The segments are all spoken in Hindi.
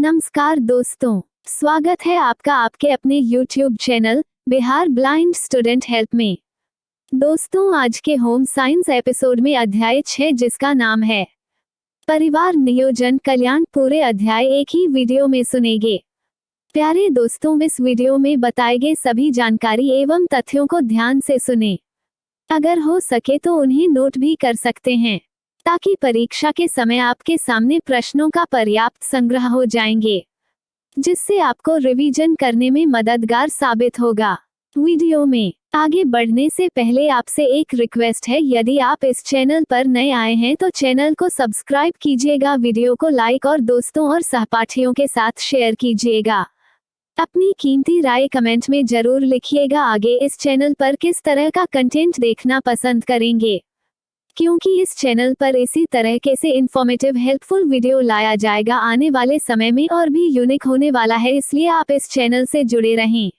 नमस्कार दोस्तों, स्वागत है आपका आपके अपने YouTube channel Bihar blind student help में। दोस्तों, आज के होम साइंस एपिसोड में अध्याय 6 जिसका नाम है परिवार नियोजन कल्याण, पूरे अध्याय एक ही वीडियो में सुनेंगे। प्यारे दोस्तों, इस वीडियो में बताए गए सभी जानकारी एवं तथ्यों को ध्यान से सुने। अगर हो सके तो उन्हें नोट भी कर सकते हैं ताकि परीक्षा के समय आपके सामने प्रश्नों का पर्याप्त संग्रह हो जाएंगे, जिससे आपको रिवीजन करने में मददगार साबित होगा। वीडियो में आगे बढ़ने से पहले आपसे एक रिक्वेस्ट है, यदि आप इस चैनल पर नए आए हैं तो चैनल को सब्सक्राइब कीजिएगा, वीडियो को लाइक और दोस्तों और सहपाठियों के साथ शेयर कीजिएगा। अपनी कीमती राय कमेंट में जरूर लिखिएगा। आगे इस चैनल पर किस तरह का कंटेंट देखना पसंद करेंगे, क्योंकि इस चैनल पर इसी तरह के से इन्फॉर्मेटिव हेल्पफुल वीडियो लाया जाएगा आने वाले समय में और भी यूनिक होने वाला है, इसलिए आप इस चैनल से जुड़े रहें।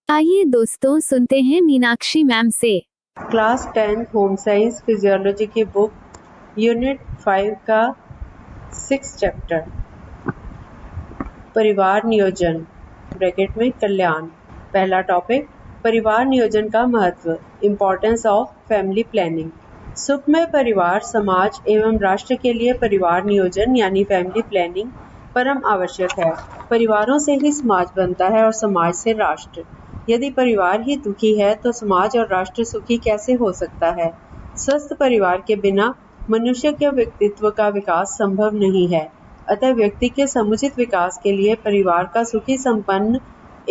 आइए दोस्तों, सुनते हैं मीनाक्षी मैम से। क्लास 10 होम साइंस फिजियोलॉजी की बुक यूनिट 5 का 6 चैप्टर परिवार नियोजन ब्रैकेट में कल्याण। पहला टॉपिक परिवार नियोजन का महत्व, इम्पोर्टेंस ऑफ फैमिली प्लानिंग। सुखमय परिवार समाज एवं राष्ट्र के लिए परिवार नियोजन यानी फैमिली प्लानिंग परम आवश्यक है। परिवारों से ही समाज बनता है और समाज से राष्ट्र। यदि परिवार ही दुखी है तो समाज और राष्ट्र सुखी कैसे हो सकता है। स्वस्थ परिवार के बिना मनुष्य के व्यक्तित्व का विकास संभव नहीं है। अतः व्यक्ति के समुचित विकास के लिए परिवार का सुखी, संपन्न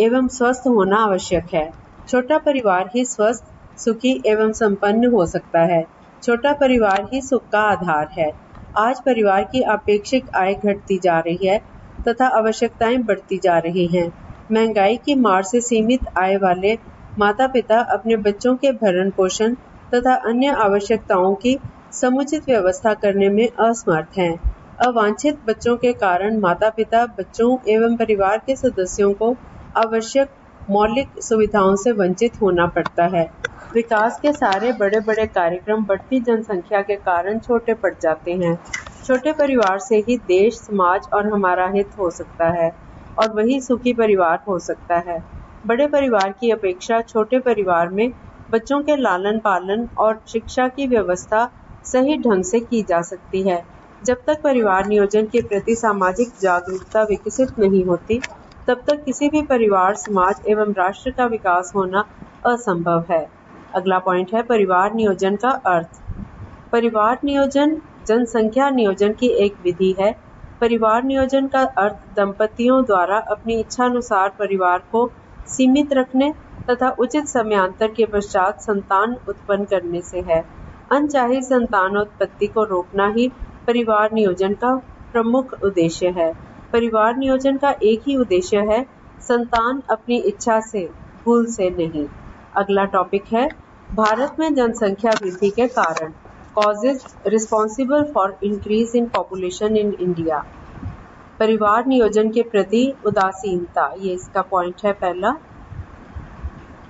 एवं स्वस्थ होना आवश्यक है। छोटा परिवार ही स्वस्थ, सुखी एवं संपन्न हो सकता है। छोटा परिवार ही सुख का आधार है। आज परिवार की अपेक्षित आय घटती जा रही है तथा आवश्यकताएं बढ़ती जा रही हैं। महंगाई की मार से सीमित आय वाले माता पिता अपने बच्चों के भरण पोषण तथा अन्य आवश्यकताओं की समुचित व्यवस्था करने में असमर्थ हैं। अवांछित बच्चों के कारण माता पिता बच्चों एवं परिवार के सदस्यों को आवश्यक मौलिक सुविधाओं से वंचित होना पड़ता है। विकास के सारे बड़े बड़े कार्यक्रम बढ़ती जनसंख्या के कारण छोटे पड़ जाते हैं। छोटे परिवार से ही देश, समाज और हमारा हित हो सकता है और वही सुखी परिवार हो सकता है। बड़े परिवार की अपेक्षा छोटे परिवार में बच्चों के लालन पालन और शिक्षा की व्यवस्था सही ढंग से की जा सकती है। जब तक परिवार नियोजन के प्रति सामाजिक जागरूकता विकसित नहीं होती, तब तक किसी भी परिवार, समाज एवं राष्ट्र का विकास होना असंभव है। अगला पॉइंट है परिवार नियोजन का अर्थ। परिवार नियोजन जनसंख्या नियोजन की एक विधि है। परिवार नियोजन का अर्थ दंपतियों द्वारा अपनी इच्छानुसार परिवार को सीमित रखने तथा उचित समयांतर के पश्चात संतान उत्पन्न करने से है। अनचाही संतानोत्पत्ति को रोकना ही परिवार नियोजन का प्रमुख उद्देश्य है। परिवार नियोजन का एक ही उद्देश्य है, संतान अपनी इच्छा से, भूल से नहीं। अगला टॉपिक है भारत में जनसंख्या वृद्धि के कारण, causes responsible for increase in population in India. परिवार नियोजन के प्रति उदासीनता, ये इसका पॉइंट है पहला।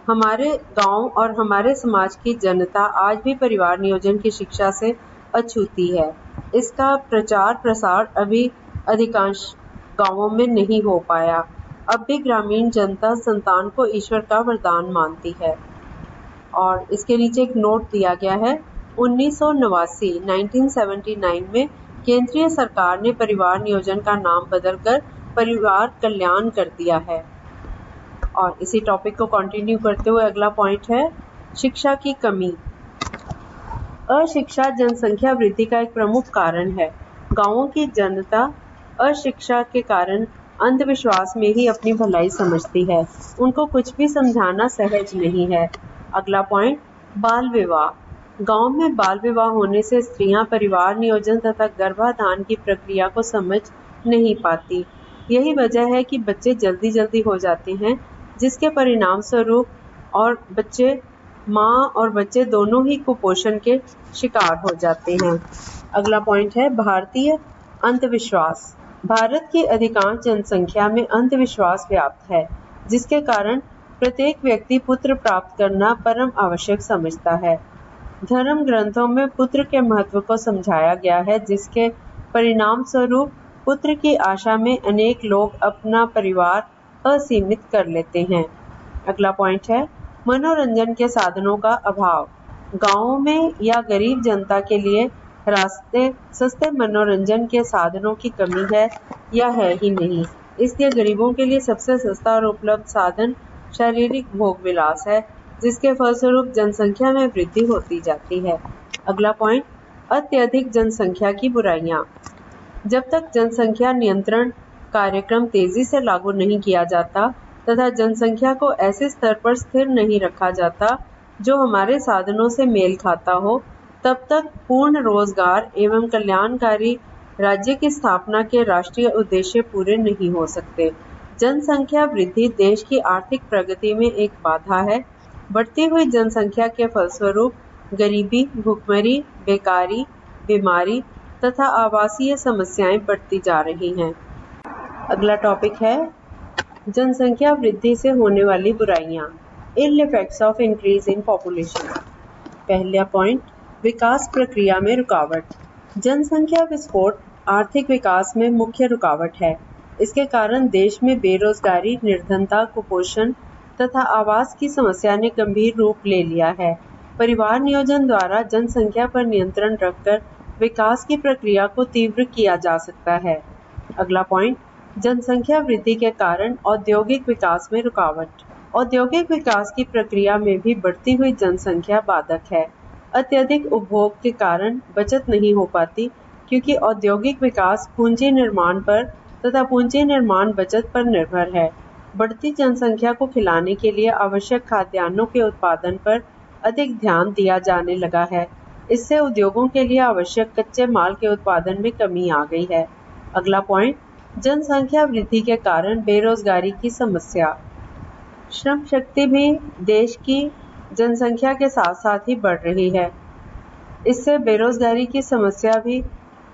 हमारे गांव और हमारे समाज की जनता आज भी परिवार नियोजन की शिक्षा से अछूती है। इसका प्रचार प्रसार अभी अधिकांश गांवों में नहीं हो पाया। अब भी ग्रामीण जनता संतान को ईश्वर का वरदान मानती है। और इसके नीचे एक नोट दिया गया है, 1979 में केंद्रीय सरकार ने परिवार नियोजन का नाम बदलकर परिवार कल्याण कर दिया है। और इसी टॉपिक को कंटिन्यू करते हुए अगला पॉइंट है शिक्षा की कमी। अशिक्षा जनसंख्या वृद्धि का एक प्रमुख कारण है। गांवों की जनता अशिक्षा के कारण अंधविश्वास में ही अपनी भलाई समझती है। उनको कुछ भी समझाना सहज नहीं है। अगला पॉइंट बाल विवाह। गांव में बाल विवाह होने से स्त्रियां परिवार नियोजन तथा गर्भाधान की प्रक्रिया को समझ नहीं पाती। यही वजह है कि बच्चे जल्दी जल्दी हो जाते हैं, जिसके परिणाम स्वरूप और बच्चे, माँ और बच्चे दोनों ही कुपोषण के शिकार हो जाते हैं। अगला पॉइंट है भारतीय अंधविश्वास। भारत की अधिकांश जनसंख्या में अंधविश्वास व्याप्त है, जिसके कारण प्रत्येक व्यक्ति पुत्र प्राप्त करना परम आवश्यक समझता है। धर्म ग्रंथों में पुत्र के महत्व को समझाया गया है, जिसके परिणाम स्वरूप पुत्र की आशा में अनेक लोग अपना परिवार असीमित कर लेते हैं। अगला पॉइंट है मनोरंजन के साधनों का अभाव। गांवों में या गरीब जनता के लिए सस्ते मनोरंजन के साधनों की कमी है या है ही नहीं। इसलिए गरीबों के लिए सबसे सस्ता और उपलब्ध साधन शारीरिक भोग विलास है, जिसके फलस्वरूप जनसंख्या में वृद्धि होती जाती है। अगला पॉइंट अत्यधिक जनसंख्या की बुराइयां। जब तक जनसंख्या नियंत्रण कार्यक्रम तेजी से लागू नहीं किया जाता तथा जनसंख्या को ऐसे स्तर पर स्थिर नहीं रखा जाता जो हमारे साधनों से मेल खाता हो, तब तक पूर्ण रोजगार एवं कल्याणकारी राज्य की स्थापना के राष्ट्रीय उद्देश्य पूरे नहीं हो सकते। जनसंख्या वृद्धि देश की आर्थिक प्रगति में एक बाधा है। बढ़ती हुई जनसंख्या के फलस्वरूप गरीबी, भुखमरी, बेकारी, बीमारी तथा आवासीय समस्याएं बढ़ती जा रही हैं। अगला टॉपिक है जनसंख्या वृद्धि से होने वाली बुराइयां। Ill effects of increase in population. पहला पॉइंट विकास प्रक्रिया में रुकावट। जनसंख्या विस्फोट आर्थिक विकास में मुख्य रुकावट है। इसके कारण देश में बेरोजगारी, निर्धनता, कुपोषण तथा आवास की समस्या ने गंभीर रूप ले लिया है। परिवार नियोजन द्वारा जनसंख्या पर नियंत्रण रखकर विकास की प्रक्रिया को तीव्र किया जा सकता है। अगला पॉइंट जनसंख्या वृद्धि के कारण औद्योगिक विकास में रुकावट। औद्योगिक विकास की प्रक्रिया में भी बढ़ती हुई जनसंख्या बाधक है। अत्यधिक उपभोग के कारण बचत नहीं हो पाती, क्योंकि औद्योगिक विकास पूंजी निर्माण पर तथा पूंजी निर्माण बचत पर निर्भर है। बढ़ती जनसंख्या को खिलाने के लिए आवश्यक खाद्यान्नों के उत्पादन पर अधिक ध्यान दिया जाने लगा है। इससे उद्योगों के लिए आवश्यक कच्चे माल के उत्पादन में कमी आ गई है। अगला पॉइंट जनसंख्या वृद्धि के कारण बेरोजगारी की समस्या। श्रम शक्ति भी देश की जनसंख्या के साथ साथ ही बढ़ रही है। इससे बेरोजगारी की समस्या भी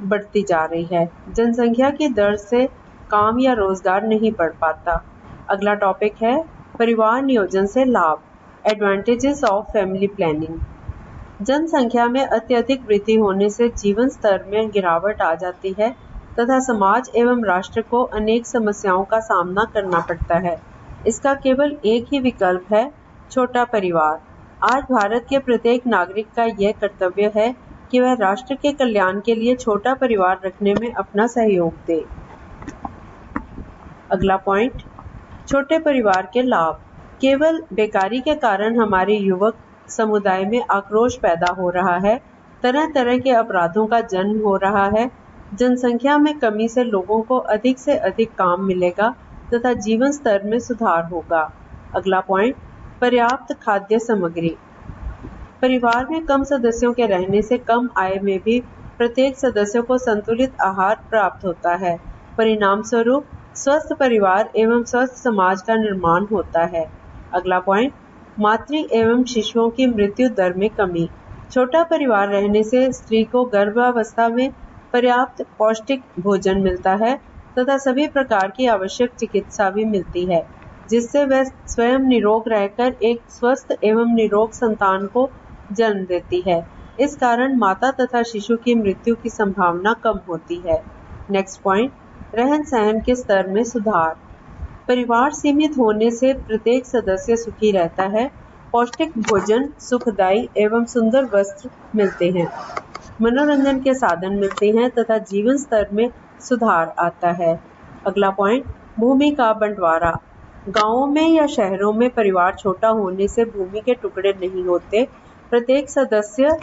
बढ़ती जा रही है। जनसंख्या की दर से काम या रोजगार नहीं बढ़ पाता। अगला टॉपिक है परिवार नियोजन से लाभ। Advantages of family planning. जनसंख्या में अत्यधिक वृद्धि होने से जीवन स्तर में गिरावट आ जाती है तथा समाज एवं राष्ट्र को अनेक समस्याओं का सामना करना पड़ता है। इसका केवल एक ही विकल्प है, छोटा परिवार। आज भारत के प्रत्येक नागरिक का यह कर्तव्य है कि वह राष्ट्र के कल्याण के लिए छोटा परिवार रखने में अपना सहयोग दे। अगला पॉइंट छोटे परिवार के लाभ। केवल बेकारी के कारण हमारे युवक समुदाय में आक्रोश पैदा हो रहा है। तरह तरह के अपराधों का जन्म हो रहा है। जनसंख्या में कमी से लोगों को अधिक से अधिक काम मिलेगा तथा जीवन स्तर में सुधार होगा। अगला पॉइंट पर्याप्त खाद्य सामग्री। परिवार में कम सदस्यों के रहने से कम आय में भी प्रत्येक सदस्य को संतुलित आहार प्राप्त होता है। परिणाम स्वरूप स्वस्थ परिवार एवं स्वस्थ समाज का निर्माण होता है। अगला पॉइंट मातृ एवं शिशुओं की मृत्यु दर में कमी। छोटा परिवार रहने से स्त्री को गर्भावस्था में पर्याप्त पौष्टिक भोजन मिलता है तथा सभी प्रकार की आवश्यक चिकित्सा भी मिलती है, जिससे वह स्वयं निरोग रहकर एक स्वस्थ एवं निरोग संतान को जन्म देती है। इस कारण माता तथा शिशु की मृत्यु की संभावना कम होती है। नेक्स्ट पॉइंट रहन सहन के स्तर में सुधार। परिवार सीमित होने से प्रत्येक सदस्य सुखी रहता है। पौष्टिक भोजन, सुखदायी एवं सुंदर वस्त्र मिलते हैं, मनोरंजन के साधन मिलते हैं तथा जीवन स्तर में सुधार आता है। अगला पॉइंट भूमि का बंटवारा। गांवों में या शहरों में परिवार छोटा होने से भूमि के टुकड़े नहीं होते। प्रत्येक सदस्य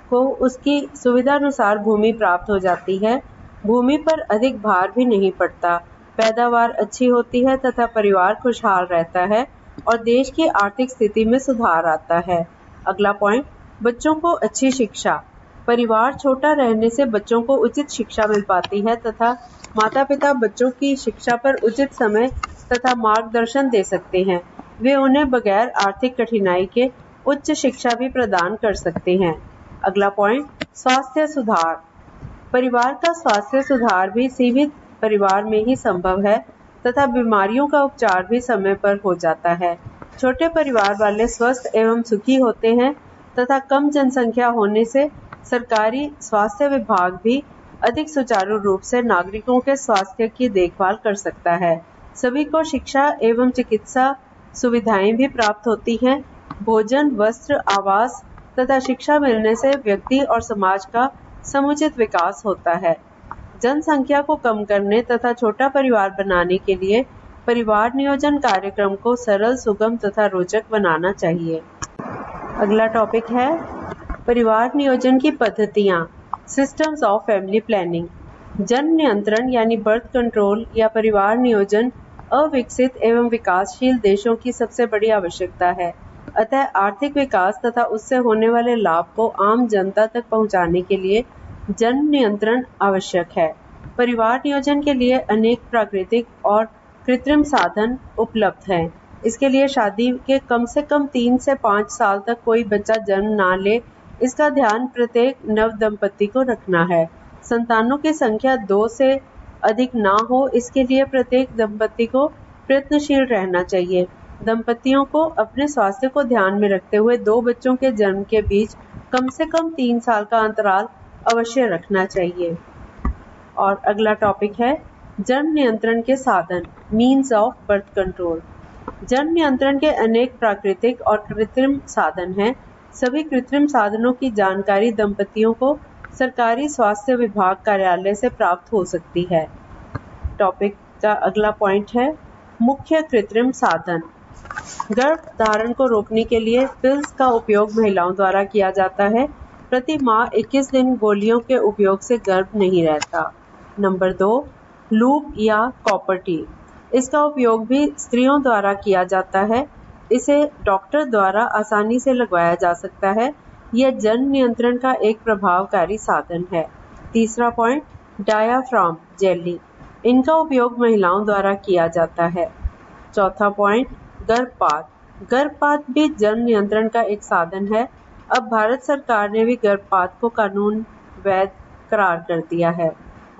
को उसकी सुविधानुसार भूमि प्राप्त हो जाती है। भूमि पर अधिक भार भी नहीं पड़ता। पैदावार अच्छी होती है तथा परिवार खुशहाल रहता है और देश की आर्थिक स्थिति में सुधार आता है। अगला पॉइंट बच्चों को अच्छी शिक्षा। परिवार छोटा रहने से बच्चों को उचित शिक्षा मिल पाती है तथा माता पिता बच्चों की शिक्षा पर उचित समय तथा मार्गदर्शन दे सकते हैं। वे उन्हें बगैर आर्थिक कठिनाई के उच्च शिक्षा भी प्रदान कर सकते हैं। अगला पॉइंट स्वास्थ्य सुधार। परिवार का स्वास्थ्य सुधार भी सीमित परिवार में ही संभव है तथा बीमारियों का उपचार भी समय पर हो जाता है। छोटे परिवार वाले स्वस्थ एवं सुखी होते हैं तथा कम जनसंख्या होने से सरकारी स्वास्थ्य विभाग भी अधिक सुचारू रूप से नागरिकों के स्वास्थ्य की देखभाल कर सकता है। सभी को शिक्षा एवं चिकित्सा सुविधाएं भी प्राप्त होती हैं। भोजन, वस्त्र, आवास तथा शिक्षा मिलने से व्यक्ति और समाज का समुचित विकास होता है। जनसंख्या को कम करने तथा छोटा परिवार बनाने के लिए परिवार नियोजन कार्यक्रम को सरल, सुगम तथा रोचक बनाना चाहिए। अगला टॉपिक है परिवार नियोजन की पद्धतियां, सिस्टम्स ऑफ फैमिली प्लानिंग। जन्म नियंत्रण यानी बर्थ कंट्रोल या परिवार नियोजन अविकसित एवं विकासशील देशों की सबसे बड़ी आवश्यकता है। अतः आर्थिक विकास तथा उससे होने वाले लाभ को आम जनता तक पहुंचाने के लिए जन्म नियंत्रण आवश्यक है। परिवार नियोजन के लिए अनेक प्राकृतिक और कृत्रिम साधन उपलब्ध हैं। इसके लिए शादी के कम से कम 3 से 5 साल तक कोई बच्चा जन्म ना ले, इसका ध्यान प्रत्येक नव दंपति को रखना है। संतानों की संख्या 2 से अधिक ना हो, इसके लिए प्रत्येक दंपति को प्रयत्नशील रहना चाहिए। दंपतियों को अपने स्वास्थ्य को ध्यान में रखते हुए 2 बच्चों के जन्म के बीच कम से कम 3 साल का अंतराल अवश्य रखना चाहिए। और अगला टॉपिक है जन्म नियंत्रण के साधन, मीन्स ऑफ बर्थ कंट्रोल। जन्म नियंत्रण के अनेक प्राकृतिक और कृत्रिम साधन हैं। सभी कृत्रिम साधनों की जानकारी दंपतियों को सरकारी स्वास्थ्य विभाग कार्यालय से प्राप्त हो सकती है। टॉपिक का अगला पॉइंट है मुख्य कृत्रिम साधन। गर्भ धारण को रोकने के लिए पिल्स का उपयोग महिलाओं द्वारा किया जाता है। प्रति माह 21 दिन गोलियों के उपयोग से गर्भ नहीं रहता। नंबर 2, लूप या कॉपर टी। इसका उपयोग भी स्त्रियों द्वारा किया जाता है। इसे डॉक्टर द्वारा आसानी से लगवाया जा सकता है। यह जन्म नियंत्रण का एक प्रभावकारी साधन है। तीसरा पॉइंट, डायाफ्राम जेली। इनका उपयोग महिलाओं द्वारा किया जाता है। चौथा पॉइंट, गर्भपात। गर्भपात भी जन्म नियंत्रण का एक साधन है। अब भारत सरकार ने भी गर्भपात को कानून वैध करार कर दिया है।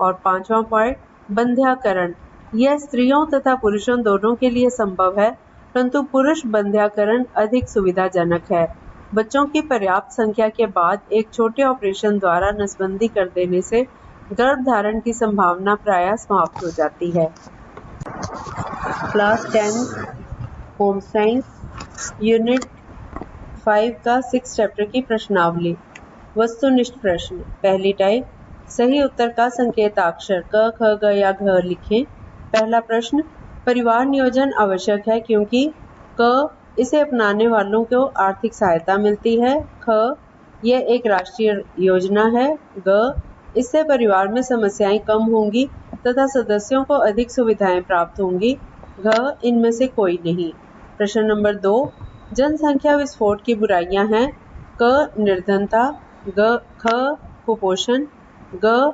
और पांचवा पॉइंट, बंध्याकरण। यह स्त्रियों तथा पुरुषों दोनों के लिए संभव है, परंतु पुरुष बंध्याकरण अधिक सुविधाजनक है। बच्चों की पर्याप्त संख्या के बाद एक छोटे ऑपरेशन द्वारा नसबंदी कर देने से गर्भधारण की संभावना प्रायः समाप्त हो जाती है। क्लास 10 होम साइंस यूनिट 5 का 6 चैप्टर की प्रश्नावली। वस्तुनिष्ठ प्रश्न। पहली टाइप, सही उत्तर का संकेताक्षर क, ख, ग या घ लिखें। पहला प्रश्न, परिवार नियोजन आवश्यक है क्योंकि क, इसे अपनाने वालों को आर्थिक सहायता मिलती है। ख, यह एक राष्ट्रीय योजना है। ग, इससे परिवार में समस्याएं कम होंगी तथा सदस्यों को अधिक सुविधाएं प्राप्त होंगी। घ, इनमें से कोई नहीं। प्रश्न नंबर 2, जनसंख्या विस्फोट की बुराइयां हैं। क, निर्धनता। ख, कुपोषण। ग,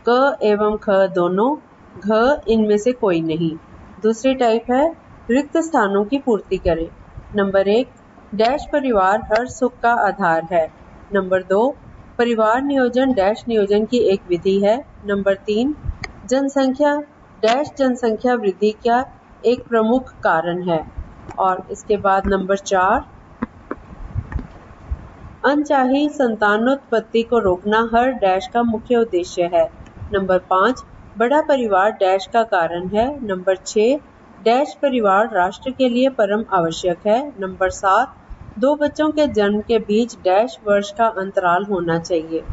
क एवं ख दोनों। घ, इनमें से कोई नहीं। दूसरी टाइप है रिक्त स्थानों की पूर्ति करें। नंबर 1, डैश परिवार हर सुख का आधार है। नंबर 2, परिवार नियोजन डैश नियोजन की एक विधि है। नंबर 3, जनसंख्या डैश जनसंख्या वृद्धि का एक प्रमुख कारण है। और इसके बाद नंबर 4, अनचाही संतानोत्पत्ति को रोकना हर डैश का मुख्य उद्देश्य है। नंबर 5, बड़ा परिवार डैश का कारण है। नंबर 6, डैश परिवार राष्ट्र के लिए परम आवश्यक है। नंबर 7, 2 बच्चों के जन्म के बीच डैश वर्ष का अंतराल होना चाहिए।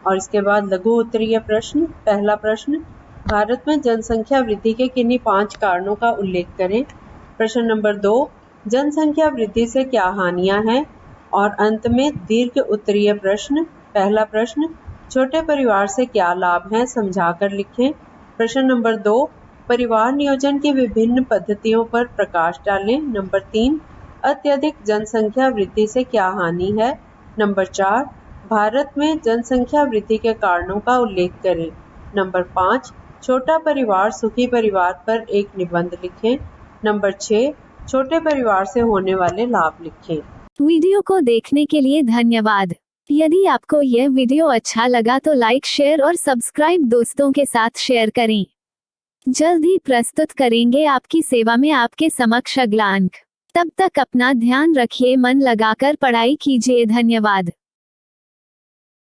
और इसके बाद लघु उत्तरीय प्रश्न। पहला प्रश्न, भारत में जनसंख्या वृद्धि के किन्हीं 5 कारणों का उल्लेख करें। प्रश्न नंबर 2, जनसंख्या वृद्धि से क्या हानियां हैं। और अंत में दीर्घ उत्तरीय प्रश्न। पहला प्रश्न, छोटे परिवार से क्या लाभ हैं, समझाकर लिखें। प्रश्न नंबर 2, परिवार नियोजन की विभिन्न पद्धतियों पर प्रकाश डालें। नंबर 3, अत्यधिक जनसंख्या वृद्धि से क्या हानि है। नंबर 4, भारत में जनसंख्या वृद्धि के कारणों का उल्लेख करें। नंबर 5, छोटा परिवार सुखी परिवार पर एक निबंध लिखें। नंबर 6, छोटे परिवार से होने वाले लाभ लिखें। वीडियो को देखने के लिए धन्यवाद। यदि आपको यह वीडियो अच्छा लगा तो लाइक, शेयर और सब्सक्राइब दोस्तों के साथ शेयर करें। जल्द ही प्रस्तुत करेंगे आपकी सेवा में आपके समक्ष अगला अंक। तब तक अपना ध्यान रखिए, मन लगाकर पढ़ाई कीजिए। धन्यवाद।